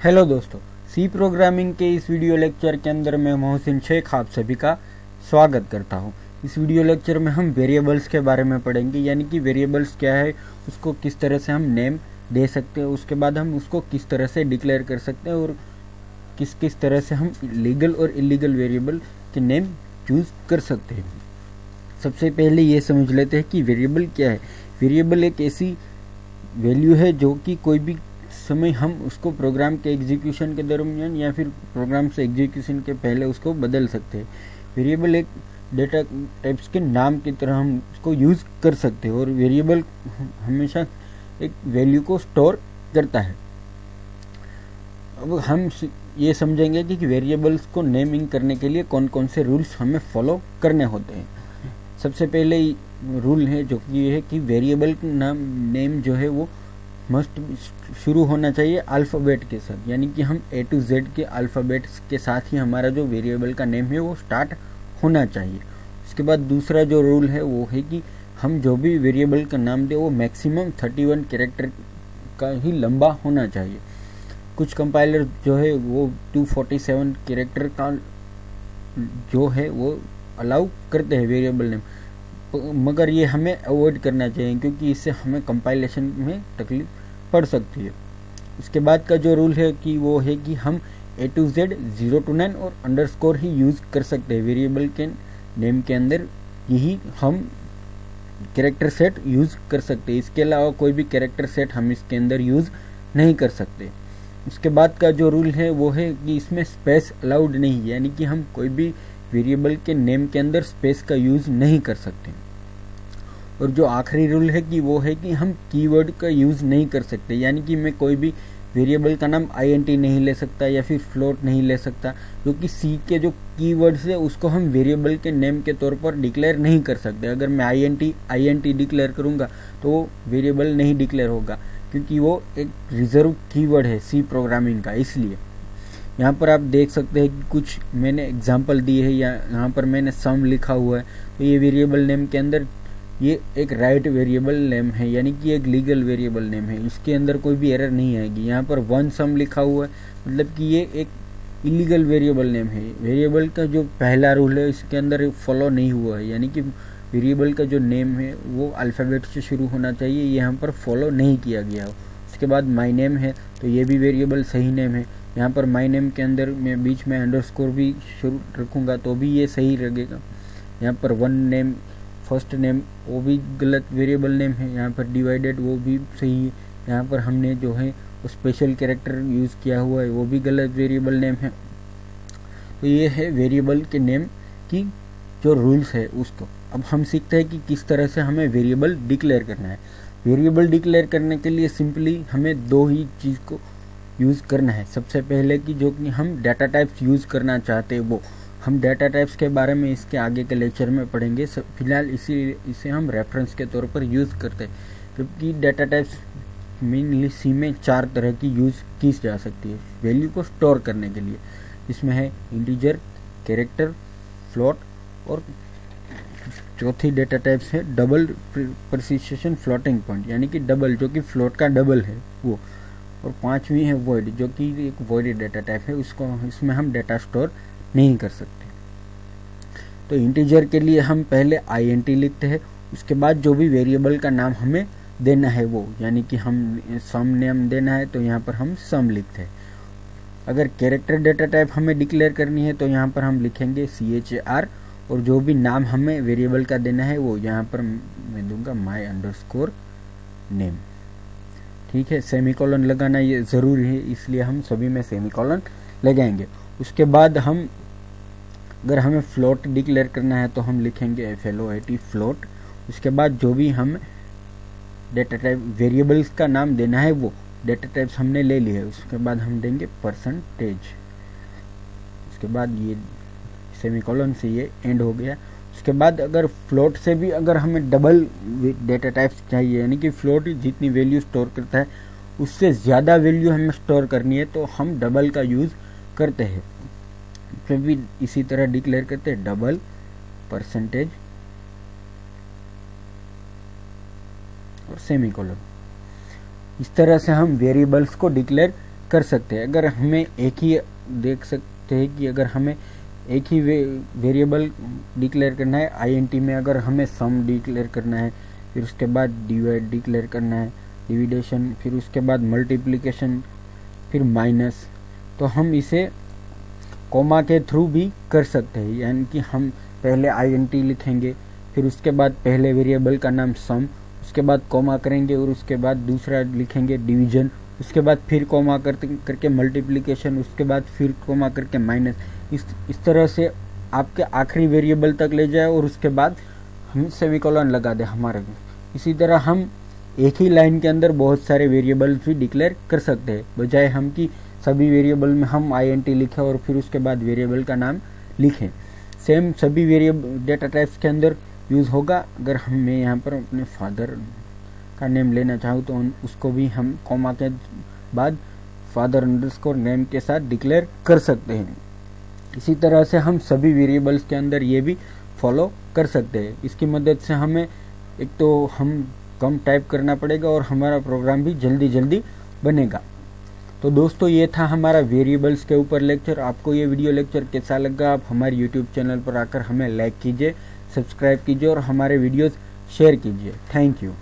Hello दोस्तों, सी programming के इस वीडियो लेक्चर के अंदर मैं मोहसिन शेख आप सभी का स्वागत करता हूं। इस वीडियो लेक्चर में हम वेरिएबल्स के बारे में पढ़ेंगे, यानी कि वेरिएबल्स क्या है, उसको किस तरह से हम नेम दे सकते हैं, उसके बाद हम उसको किस तरह से डिक्लेयर कर सकते हैं और किस किस तरह से हम लीगल और इलीगल वेरिएबल के नेम चूज कर सकते हैं। सबसे पहले ये समझ लेते हैं कि वेरिएबल क्या है। वेरिएबल एक ऐसी वैल्यू है जो कि कोई भी समय हम उसको प्रोग्राम के एग्जीक्यूशन के दरमियान या फिर प्रोग्राम से एग्जीक्यूशन के पहले उसको बदल सकते हैं। वेरिएबल एक डेटा टाइप्स के नाम की तरह हम उसको यूज़ कर सकते हैं और वेरिएबल हमेशा एक वैल्यू को स्टोर करता है। अब हम ये समझेंगे कि वेरिएबल्स को नेमिंग करने के लिए कौन कौन से रूल्स हमें फॉलो करने होते हैं। सबसे पहले रूल है जो कि ये है कि वेरिएबल नाम नेम जो है वो मस्ट शुरू होना चाहिए अल्फ़ाबेट के साथ, यानी कि हम A to Z के अल्फ़ाबेट्स के साथ ही हमारा जो वेरिएबल का नेम है वो स्टार्ट होना चाहिए। उसके बाद दूसरा जो रूल है वो है कि हम जो भी वेरिएबल का नाम दे वो मैक्सिमम 31 कैरेक्टर का ही लंबा होना चाहिए। कुछ कंपाइलर जो है वो 247 कैरेक्टर का जो है वो अलाउ करते हैं वेरिएबल नेम, मगर ये हमें अवॉइड करना चाहिए क्योंकि इससे हमें कंपाइलेशन में तकलीफ पड़ सकती है। उसके बाद का जो रूल है कि वो है कि हम A to Z 0 to 9 और अंडरस्कोर ही यूज़ कर सकते हैं। वेरिएबल के नेम के अंदर यही हम कैरेक्टर सेट यूज़ कर सकते हैं, इसके अलावा कोई भी कैरेक्टर सेट हम इसके अंदर यूज़ नहीं कर सकते। उसके बाद का जो रूल है वो है कि इसमें स्पेस अलाउड नहीं है, यानी कि हम कोई भी वेरिएबल के नेम के अंदर स्पेस का यूज़ नहीं कर सकते। और जो आखिरी रूल है कि वो है कि हम कीवर्ड का यूज़ नहीं कर सकते, यानी कि मैं कोई भी वेरिएबल का नाम int नहीं ले सकता या फिर फ्लोट नहीं ले सकता, जो कि सी के जो कीवर्ड्स है उसको हम वेरिएबल के नेम के तौर पर डिक्लेयर नहीं कर सकते। अगर मैं int डिक्लेयर करूँगा तो वो वेरिएबल नहीं डिक्लेयर होगा क्योंकि वो एक रिजर्व कीवर्ड है सी प्रोग्रामिंग का। इसलिए यहाँ पर आप देख सकते हैं कि कुछ मैंने एग्जांपल दिए है, या यहाँ पर मैंने सम लिखा हुआ है, तो ये वेरिएबल नेम के अंदर ये एक राइट वेरिएबल नेम है, यानी कि एक लीगल वेरिएबल नेम है, इसके अंदर कोई भी एरर नहीं आएगी। यहाँ पर वन सम लिखा हुआ है, मतलब कि ये एक इलीगल वेरिएबल नेम है। वेरिएबल का जो पहला रूल है इसके अंदर फॉलो नहीं हुआ है, यानी कि वेरिएबल का जो नेम है वो अल्फ़ाबेट से शुरू होना चाहिए, ये यहाँ पर फॉलो नहीं किया गया हो। उसके बाद माई नेम है तो ये भी वेरिएबल सही नेम है, यहाँ पर माई नेम के अंदर मैं बीच में अंडरस्कोर भी शुरू रखूँगा तो भी ये सही लगेगा। यहाँ पर वन नेम फर्स्ट नेम वो भी गलत वेरिएबल नेम है, यहाँ पर डिवाइडेड वो भी सही है, यहाँ पर हमने जो है वो स्पेशल कैरेक्टर यूज़ किया हुआ है वो भी गलत वेरिएबल नेम है। तो ये है वेरिएबल के नेम की जो रूल्स है उसको। अब हम सीखते हैं कि किस तरह से हमें वेरिएबल डिक्लेयर करना है। वेरिएबल डिक्लेयर करने के लिए सिंपली हमें दो ही चीज़ को यूज़ करना है। सबसे पहले कि जो कि हम डाटा टाइप्स यूज़ करना चाहते हैं वो हम डाटा टाइप्स के बारे में इसके आगे के लेक्चर में पढ़ेंगे। फिलहाल इसे हम रेफरेंस के तौर पर यूज़ करते हैं, क्योंकि डाटा टाइप्स मेनली सी में 4 तरह की यूज़ की जा सकती है वैल्यू को स्टोर करने के लिए। इसमें है इंटीजर, कैरेक्टर, फ्लोट और चौथी डाटा टाइप्स है डबल प्रिसिशन फ्लोटिंग पॉइंट, यानी कि डबल जो कि फ्लोट का डबल है वो। और 5वीं है वॉइड, जो कि एक वॉइड डाटा टाइप है, उसको इसमें हम डाटा स्टोर नहीं कर सकते। तो इंटीजर के लिए हम पहले int लिखते हैं, उसके बाद जो भी वेरिएबल का नाम हमें देना है वो, यानी कि हम सम नेम देना है तो यहाँ पर हम सम लिखते हैं। अगर कैरेक्टर डाटा टाइप हमें डिक्लेयर करनी है तो यहाँ पर हम लिखेंगे char, और जो भी नाम हमें वेरिएबल का देना है वो यहाँ पर मैं दूंगा my underscore name। ठीक है, सेमीकोलन लगाना ये ज़रूरी है, इसलिए हम सभी में सेमीकोलन लगाएंगे। उसके बाद हम अगर हमें फ्लोट डिक्लेयर करना है तो हम लिखेंगे float फ्लोट। उसके बाद जो भी हम डेटा टाइप वेरिएबल्स का नाम देना है वो डेटा टाइप्स हमने ले लिए है, उसके बाद हम देंगे परसेंटेज। उसके बाद ये सेमीकोलन से ये एंड हो गया। उसके बाद अगर फ्लोट से भी अगर हमें डबल डेटा टाइप्स चाहिए, यानी कि फ्लोट जितनी वैल्यू स्टोर करता है उससे ज़्यादा वैल्यू हमें स्टोर करनी है तो हम डबल का यूज़ करते हैं। फिर भी इसी तरह डिक्लेयर करते हैं डबल परसेंटेज और सेमीकोलन। इस तरह से हम वेरिएबल्स को डिक्लेयर कर सकते हैं। अगर हमें एक ही देख सकते हैं कि अगर हमें एक ही वेरिएबल डिक्लेयर करना है आईएनटी में, अगर हमें सम डिक्लेयर करना है, फिर उसके बाद डिवाइड डिक्लेयर करना है, डिविडेशन, फिर उसके बाद मल्टीप्लिकेशन, फिर माइनस, तो हम इसे कोमा के थ्रू भी कर सकते हैं। यानी कि हम पहले आईएनटी लिखेंगे, फिर उसके बाद पहले वेरिएबल का नाम सम, उसके बाद कोमा करेंगे और उसके बाद दूसरा लिखेंगे डिवीजन, उसके बाद फिर कोमा करके मल्टीप्लिकेशन, उसके बाद फिर कोमा करके माइनस। इस तरह से आपके आखिरी वेरिएबल तक ले जाए और उसके बाद हम सेमीकोलन लगा दे हमारे। इसी तरह हम एक ही लाइन के अंदर बहुत सारे वेरिएबल्स भी डिक्लेयर कर सकते हैं, बजाय हम कि सभी वेरिएबल में हम आईएनटी लिखें और फिर उसके बाद वेरिएबल का नाम लिखें। सेम सभी वेरिएबल डेटा टाइप्स के अंदर यूज़ होगा। अगर मैं यहाँ पर अपने फादर का नेम लेना चाहूँ तो उसको भी हम कॉमा के बाद फादर अंडरस्कोर नेम के साथ डिक्लेयर कर सकते हैं। इसी तरह से हम सभी वेरिएबल्स के अंदर ये भी फॉलो कर सकते हैं। इसकी मदद से हमें एक तो हम कम टाइप करना पड़ेगा और हमारा प्रोग्राम भी जल्दी जल्दी बनेगा। तो दोस्तों ये था हमारा वेरिएबल्स के ऊपर लेक्चर। आपको ये वीडियो लेक्चर कैसा लगा, आप हमारे यूट्यूब चैनल पर आकर हमें लाइक कीजिए, सब्सक्राइब कीजिए और हमारे वीडियोस शेयर कीजिए। Thank you.